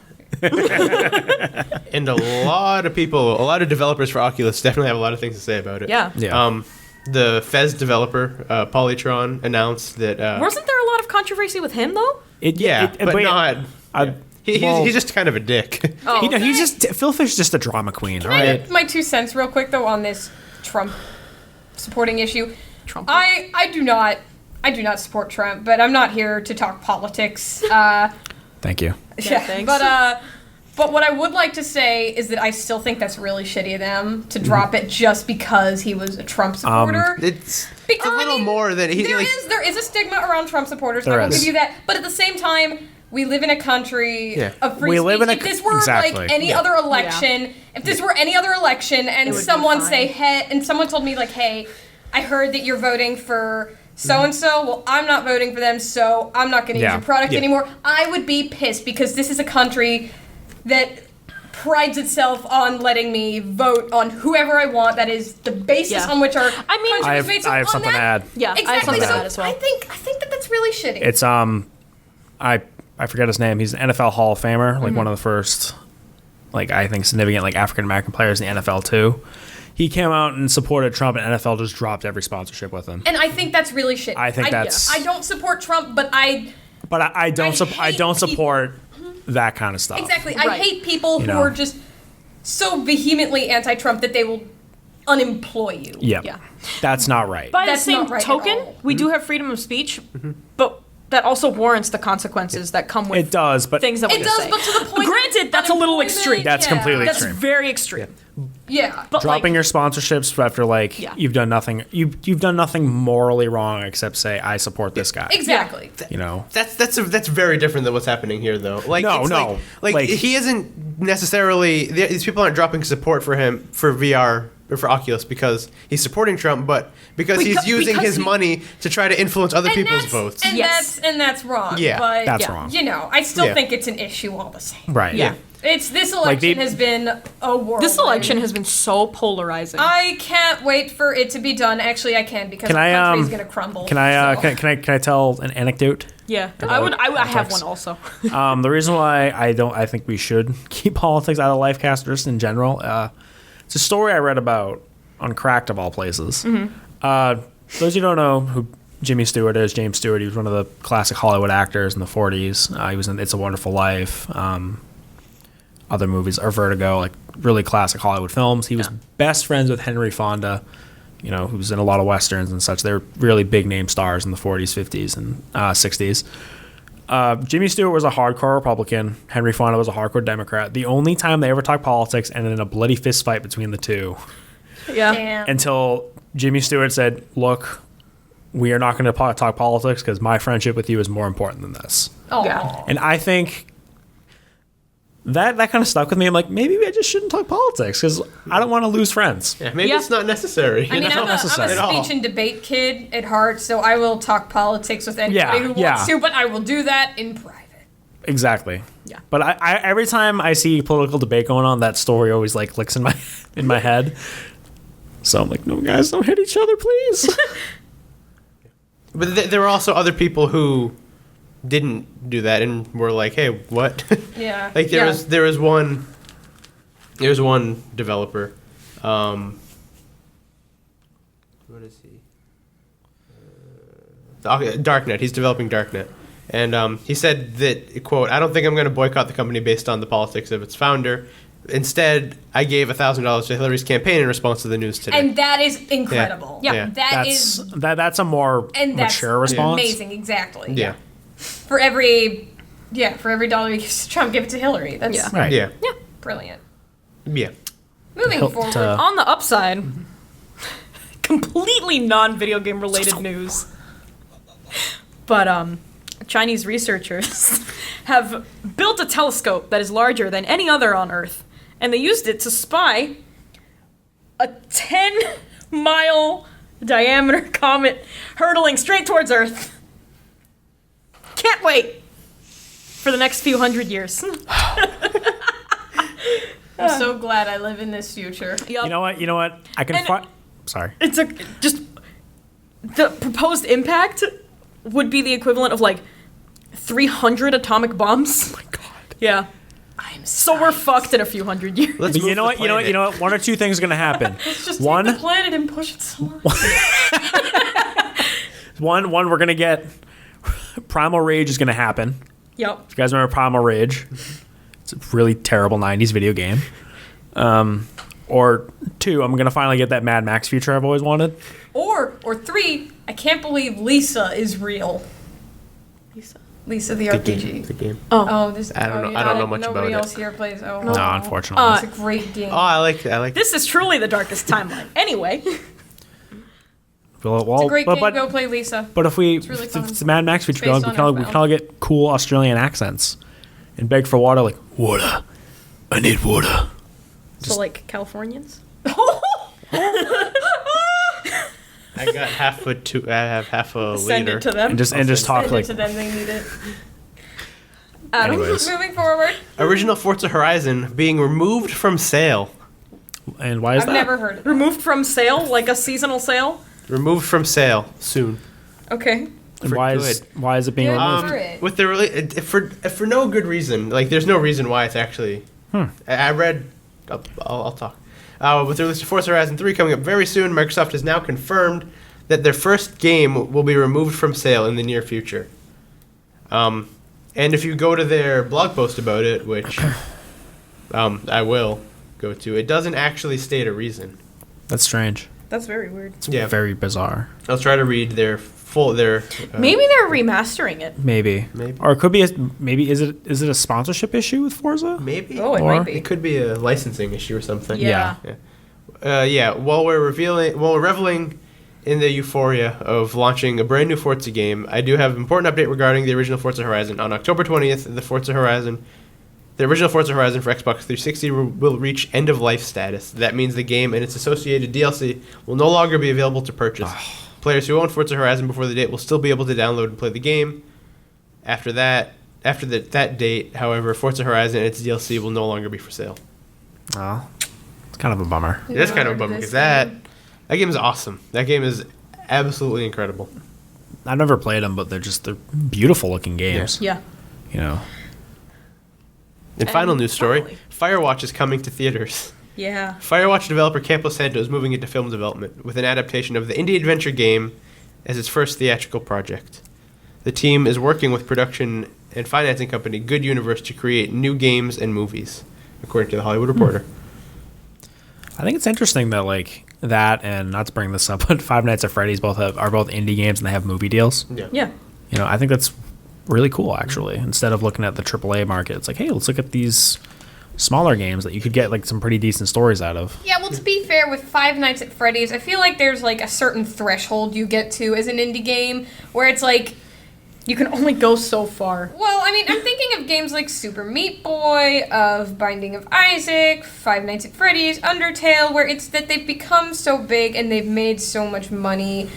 And a lot of people, a lot of developers for Oculus definitely have a lot of things to say about it. Yeah. Yeah. The Fez developer, Polytron, announced that... Wasn't there a lot of controversy with him though? but not... I- He's well, just kind of a dick. Oh, he's just Phil Fish's just a drama queen, all Can I right? get my 2 cents real quick though on this Trump supporting issue? Trump. I do not support Trump, but I'm not here to talk politics. Thank you. Yeah, thanks. But what I would like to say is that I still think that's really shitty of them to drop it just because he was a Trump supporter. It's Because, a little more than... There is a stigma around Trump supporters, There I will is. give you that. But at the same time, we live in a country Yeah. of free We speech. live in a if this were exactly. like any other election, if this were any other election, and would be someone fine. say, hey, and someone told me like, hey, I heard that you're voting for so and so. Well, I'm not voting for them, so I'm not going to use your product anymore. I would be pissed because this is a country that prides itself on letting me vote on whoever I want. That is the basis on which our country is made. So I have on something that, to add. Yeah, exactly. I have something to So add as well. I think that that's really shitty. It's I forget his name. He's an NFL Hall of Famer, like one of the first, like I think significant like African American players in the NFL too. He came out and supported Trump, and NFL just dropped every sponsorship with him. And I think that's really shitty. I think that's. I don't support Trump, but I don't hate support that kind of stuff. exactly. Right. I hate people You who know. are just so vehemently anti-Trump that they will unemploy you. Yeah. Yeah. That's not right. By the That's same not right at token, all. we do have freedom of speech, but that also warrants the consequences that come with It does, but things that we It does, say. but to the point. Granted, that's a little unemployment, extreme. That's completely That's extreme. very extreme. Yeah. But dropping like, your sponsorships after like Yeah. you've done nothing. You've done nothing morally wrong except say I support this guy. Exactly. You know. That's very different than what's happening here, though. Like, No, it's no. like Like- he isn't necessarily. These people aren't dropping support for him for VR or for Oculus because he's supporting Trump, but because he's using his money to try to influence other people's votes. And Yes. that's wrong. Yeah, but That's wrong. You know, I still Yeah. think it's an issue all the same. Right. Yeah. It's this election Like the- has been a whirlwind. this election has been so polarizing. I can't wait for it to be done. Actually, I can because Can the I country's gonna crumble. Can I so. can I tell an anecdote? yeah, I have politics. one also. The reason why I think we should keep politics out of Lifecast just in general. It's a story I read about on Cracked of all places. Those who don't know who Jimmy Stewart is, James Stewart, he was one of the classic Hollywood actors in the 40s. He was in It's a Wonderful Life, other movies, or Vertigo, like really classic Hollywood films. He was best friends with Henry Fonda, you know, who was in a lot of Westerns and such. They were really big name stars in the 40s, 50s, and 60s. Jimmy Stewart was a hardcore Republican. Henry Fonda was a hardcore Democrat. The only time they ever talked politics ended in a bloody fist fight between the two. Yeah. Damn. Until Jimmy Stewart said, look, we are not going to talk politics because my friendship with you is more important than this. Oh. Yeah. And I think that kind of stuck with me. I'm like, maybe I just shouldn't talk politics because I don't want to lose friends. Yeah, maybe Yeah. it's not necessary. I mean, I'm a necessary. At all. speech and debate kid at heart, so I will talk politics with anybody who wants to, but I will do that in private. Exactly. Yeah. But I every time I see political debate going on, that story always like clicks in my head. So I'm like, no, guys, don't hit each other, please. But there were also other people who didn't do that and were like, "Hey, what?" Yeah. Like there was one developer. What is he? Darknet. He's developing Darknet, and he said that, quote, "I don't think I'm going to boycott the company based on the politics of its founder. Instead, I gave $1,000 to Hillary's campaign in response to the news today." And that is incredible. Yeah. That's a more and that's mature response. amazing, exactly. Yeah. For every dollar he gives to Trump, give it to Hillary. That's Yeah. Right. Yeah. brilliant. Yeah. Moving forward. On the upside, completely non-video game related news. But Chinese researchers have built a telescope that is larger than any other on Earth, and they used it to spy a 10-mile diameter comet hurtling straight towards Earth. Can't wait for the next few hundred years. I'm so glad I live in this future. Yup. You know what? I can. And- Sorry. It's just the proposed impact would be the equivalent of like 300 atomic bombs. Oh my God. Yeah. So we're fucked in a few hundred years. Let's But move you know the what? You know what? planet. You know what? One or two things are gonna happen. Just One- take the planet and push it somewhere. One, we're gonna get Primal Rage is gonna happen. Yep. You guys remember Primal Rage? It's a really terrible 90s video game. Or two, I'm gonna finally get that Mad Max future I've always wanted. Or three, I can't believe Lisa is real. Lisa the RPG. The game. Oh, this. I don't know- you're I don't not- know much nobody about it. else here plays. Oh, No, unfortunately. it's a great game. Oh, I like. This is truly the darkest timeline. Anyway. It's a great game. Go play Lisa. But if really fun. it's a Mad Max feature, Based we on can all get cool Australian accents and beg for water, like water. I need water. So like Californians. I got half a I have half a Send liter. it to them. And just talk Send like. it to them. They need it. Anyways. Moving forward. Original Forza Horizon being removed from sale. And why is I've that? never heard of it. Removed from sale, like a seasonal sale. Removed from sale soon. Okay. And For why good. is it being Yeah, removed? for it. With the for no good reason. Like there's no reason why it's actually. I read. I'll talk. With the release of Forza Horizon 3 coming up very soon, Microsoft has now confirmed that their first game will be removed from sale in the near future. And if you go to their blog post about it, which I will go to, it doesn't actually state a reason. That's strange. That's very weird. It's Yeah. very bizarre. I'll try to read their full Maybe they're remastering it. Maybe. Or it could be maybe is it a sponsorship issue with Forza? maybe. Oh, it Or- might be. It could be a licensing issue or something. Yeah. Yeah. While we're reveling in the euphoria of launching a brand new Forza game, I do have an important update regarding the original Forza Horizon. On October 20th, the original Forza Horizon for Xbox 360 will reach end of life status. That means the game and its associated DLC will no longer be available to purchase. Players who own Forza Horizon before the date will still be able to download and play the game. After that date, however, Forza Horizon and its DLC will no longer be for sale. Oh, it's kind of a bummer. It is kind of a bummer because that game is awesome. That game is absolutely incredible. I've never played them, but they're beautiful looking games. Yeah. You know. And final news story, finally. Firewatch is coming to theaters. Yeah. Firewatch developer Campo Santo is moving into film development with an adaptation of the indie adventure game as its first theatrical project. The team is working with production and financing company Good Universe to create new games and movies, according to The Hollywood Reporter. I think it's interesting that like that, and not to bring this up, but Five Nights at Freddy's are both indie games and they have movie deals. Yeah. You know, I think that's really cool actually. Instead of looking at the AAA market, it's like, hey, let's look at these smaller games that you could get like some pretty decent stories out of. Yeah, well, to be fair, with Five Nights at Freddy's, I feel like there's like a certain threshold you get to as an indie game where it's like, You can only go so far. well, I mean, I'm thinking of games like Super Meat Boy, of Binding of Isaac, Five Nights at Freddy's, Undertale, where it's that they've become so big and they've made so much money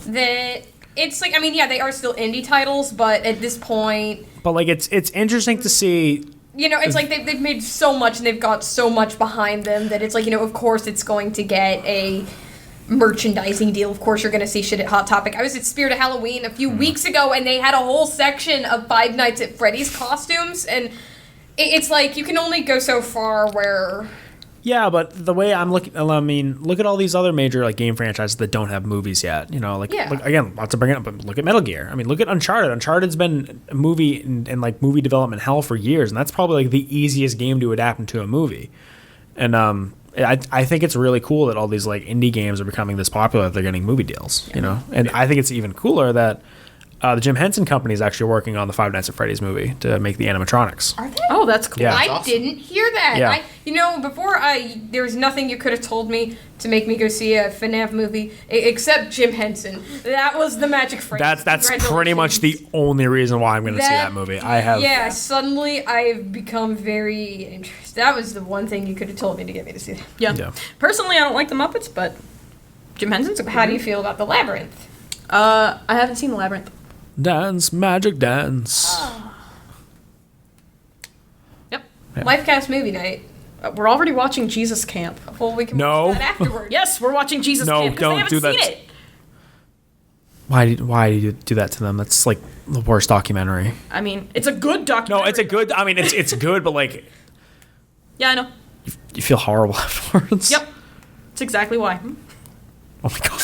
that it's like, I mean, yeah, they are still indie titles, but at this point, But like it's interesting to see. you know, it's like they've made so much and they've got so much behind them that it's like, you know, of course it's going to get a merchandising deal. Of course you're going to see shit at Hot Topic. I was at Spirit of Halloween a few weeks ago and they had a whole section of Five Nights at Freddy's costumes, and it's like you can only go so far where... Yeah, but the way I'm looking, I mean, look at all these other major like game franchises that don't have movies yet. You know, like Yeah. look, again, not to bring it up, but look at Metal Gear. I mean, look at Uncharted. Uncharted's been a movie and like movie development hell for years, and that's probably like the easiest game to adapt into a movie. And I think it's really cool that all these like indie games are becoming this popular that they're getting movie deals. You know, and I think it's even cooler that the Jim Henson Company is actually working on the Five Nights at Freddy's movie to make the animatronics. Are they? Oh, that's cool. Yeah. I awesome. didn't hear that. Yeah. There was nothing you could have told me to make me go see a FNAF movie except Jim Henson. That was the magic phrase. That's pretty much the only reason why I'm going to see that movie. I have. Yeah, suddenly I've become very interested. That was the one thing you could have told me to get me to see that. Yeah. Yeah. Personally, I don't like the Muppets, but Jim Henson's a good How do you movie. feel about The Labyrinth? I haven't seen Labyrinth. Dance, magic dance. Yep. Yeah. Lifecast movie night. We're already watching Jesus Camp. Well, we can No. watch that afterwards. Yes, we're watching Jesus No, Camp because don't they haven't do that. seen it. Why do you do that to them? That's like the worst documentary. I mean, it's a good No, documentary. it's a good. I mean, it's good, but like Yeah, I know. you feel horrible afterwards. Yep. That's exactly why. Oh my god.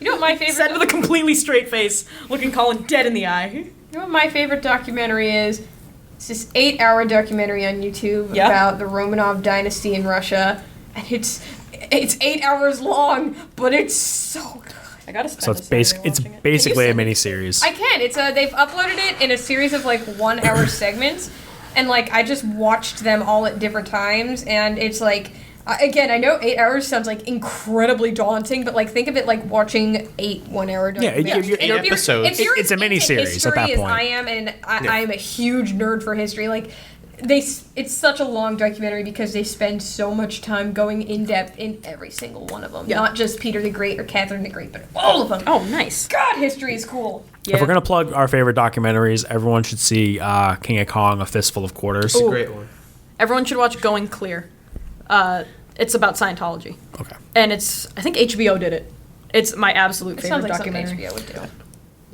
You know what my favorite? Said with a completely straight face, looking Colin dead in the eye. You know what my favorite documentary is? It's this 8-hour documentary on YouTube Yeah. about the Romanov dynasty in Russia, and it's 8 hours long, but it's so good. I gotta spend So a Saturday it's watching it. basically a Can you mini series. I can. They've uploaded it in a series of like 1-hour segments, and like I just watched them all at different times, and it's like Again, I know 8 hours sounds like incredibly daunting, but like think of it like watching 8 1-hour documentaries. Yeah, episodes. It's a mini-series at that history as point. I am, and I am a huge nerd for history. Like, it's such a long documentary because they spend so much time going in depth in every single one of them. Yeah. Not just Peter the Great or Catherine the Great, but all of them. Oh, nice. God, history is cool. Yeah. If we're gonna plug our favorite documentaries, everyone should see King of Kong: A Fistful of Quarters. It's a great one. Everyone should watch Going Clear. It's about Scientology. Okay. And I think HBO did it. It's my absolute It favorite sounds like something documentary. HBO would do.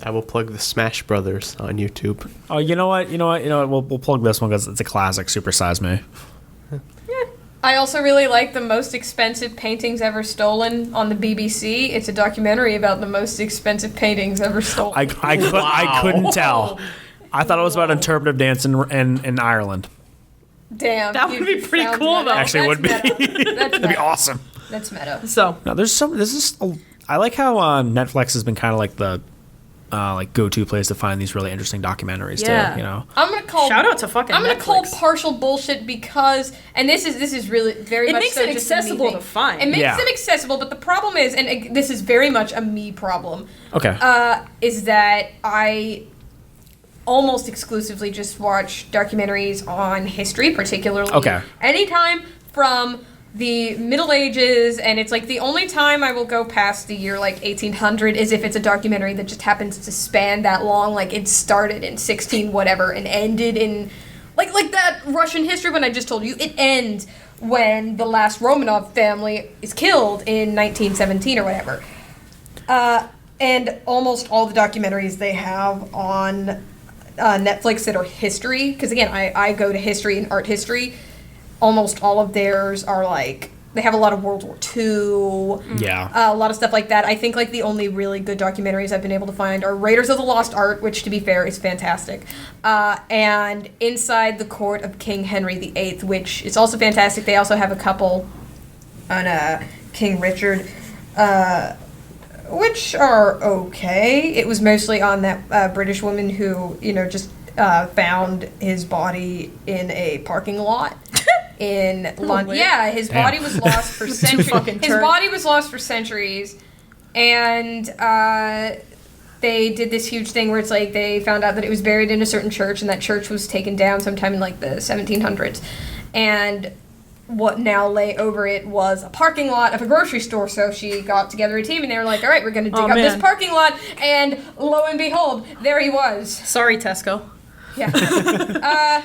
I will plug the Smash Brothers on YouTube. Oh, you know what? We'll plug this one because it's a classic. Super Size Me. I also really like The Most Expensive Paintings Ever Stolen on the BBC. It's a documentary about the most expensive paintings ever stolen. I couldn't tell. I thought it was about interpretive dance in Ireland. Damn. That would be pretty cool, though. Actually, it would be. That'd That'd be awesome. That's meta. So, No, I like how Netflix has been kind of like the go-to place to find these really interesting documentaries Yeah. too. You know. I'm gonna call. shout out to fucking I'm gonna call Netflix. partial bullshit because, and this is really very It much makes so it just a me accessible thing. to find. It makes Yeah. them accessible, but the problem is, and this is very much a me problem, Okay. is that I almost exclusively just watch documentaries on history, particularly Okay. anytime from the Middle Ages, and it's like the only time I will go past the year like 1800 is if it's a documentary that just happens to span that long, like it started in 16 whatever and ended in like that Russian history one I just told you. It ends when the last Romanov family is killed in 1917 or whatever. And almost all the documentaries they have on Netflix that are history, because again, I go to history and art history. Almost all of theirs are like, they have a lot of World War II, Yeah. a lot of stuff like that. I think like the only really good documentaries I've been able to find are Raiders of the Lost Art, which to be fair is fantastic, and Inside the Court of King Henry VIII, which is also fantastic. They also have a couple on King Richard, which are okay. It was mostly on that British woman who, just found his body in a parking lot in London. wait. Yeah, his Damn. body was lost for centuries. fucking His turn. body was lost for centuries, and they did this huge thing where it's like they found out that it was buried in a certain church, and that church was taken down sometime in like the 1700s, and what now lay over it was a parking lot of a grocery store. So she got together a team, and they were like, all right, we're going to dig up this man. parking lot, and lo and behold, there he was. sorry, Tesco. Yeah.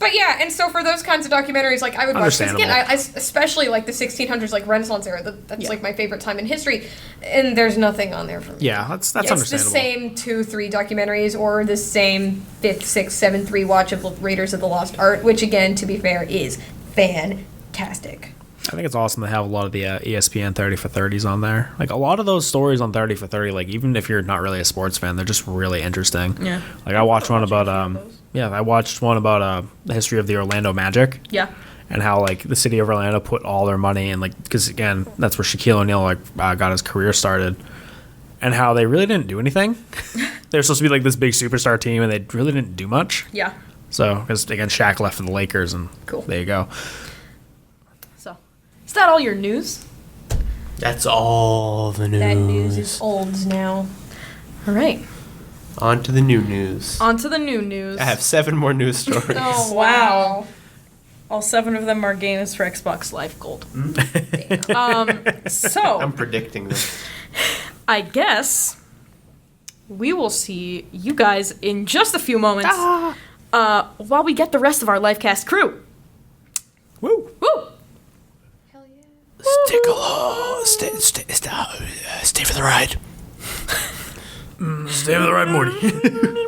But yeah, and so for those kinds of documentaries, like I would watch this again. Understandable. I especially like the 1600s, like Renaissance era. That's like my favorite time in history, and there's nothing on there for me. Yeah, that's It's understandable. the same 2-3 documentaries, or the same 5th, 6th, 7th rewatch of Raiders of the Lost Art, which again, to be fair, is fantastic. I think it's awesome to have a lot of the ESPN 30 for 30s on there. Like a lot of those stories on 30 for 30, like even if you're not really a sports fan, they're just really interesting. Yeah. Like I watched one about the history of the Orlando Magic. Yeah. And how like the city of Orlando put all their money in, like, because again that's where Shaquille O'Neal got his career started, and how they really didn't do anything. They were supposed to be like this big superstar team, and they really didn't do much. Yeah. So because again Shaq left for the Lakers, and Cool. there you go. So, is that all your news? That's all the news. That news is old now. All right. On to the new news. On to the new news. I have 7 more news stories. Oh, Wow. All 7 of them are games for Xbox Live Gold. So, I'm predicting them. I guess we will see you guys in just a few moments while we get the rest of our Lifecast crew. Woo! Woo! Hell yeah. Stick along. Stay for the ride. Stay with the right, Morty.